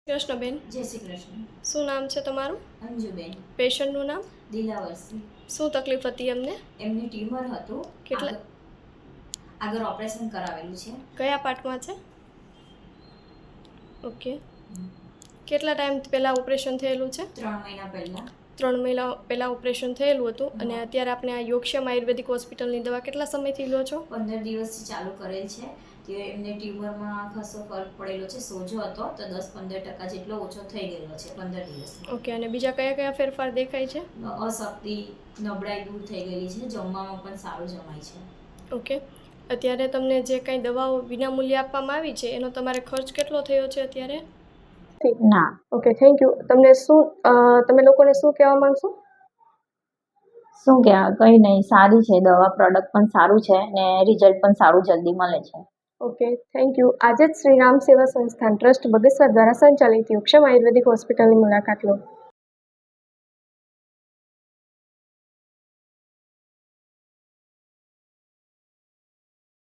કૃષ્ણબેન, જય શ્રી કૃષ્ણ. શું નામ છે તમારું? અંજુબેન. પેશન્ટનું નામ? દિલાવરસી. શું તકલીફ હતી એમને? એમને ટ્યુમર હતું. કેટલા આગળ ઓપરેશન કરાવેલું છે. કયા પાર્ટમાં છે? ઓકે. કેટલા ટાઈમ પહેલાં ઓપરેશન થયેલું છે? 3 મહિના પહેલાં. 3 મહિના પહેલાં ઓપરેશન થયેલું હતું. અને અત્યારે આપણે આ યોગક્ષેમ આયુર્વેદિક હોસ્પિટલની દવા કેટલા સમયથી લો છો? 15 દિવસથી ચાલુ કરેલ છે. તે એમને ટ્યુમરમાં ખાસો ફરક પડેલો છે. સોજો હતો તો 10-15% જેટલો ઓછો થઈ ગયેલો છે 15 દિવસમાં. ઓકે. અને બીજા કયા કયા ફેરફાર દેખાય છે? અશક્તિ, નબળાઈ દૂર થઈ ગયેલી છે. જમવામાં પણ સારું જમાય છે. ઓકે. અત્યારે તમને જે કંઈ દવાઓ વિનામૂલ્યે આપવામાં આવી છે એનો તમારે ખર્ચ કેટલો થયો છે અત્યારે? ના. Okay, thank you. તમે લોકોને શું કહેવા માંગશો? શું કહેવાય, કંઈ નહીં, સારી છે દવા, પ્રોડક્ટ પણ સારું છે ને રિઝલ્ટ પણ સારું જલ્દી મળે છે. Okay, thank you. આજે જ શ્રી રામ સેવા સંસ્થાન ટ્રસ્ટ બગસરા દ્વારા સંચાલિત યોગક્ષેમ આયુર્વેદિક હોસ્પિટલની મુલાકાત લો.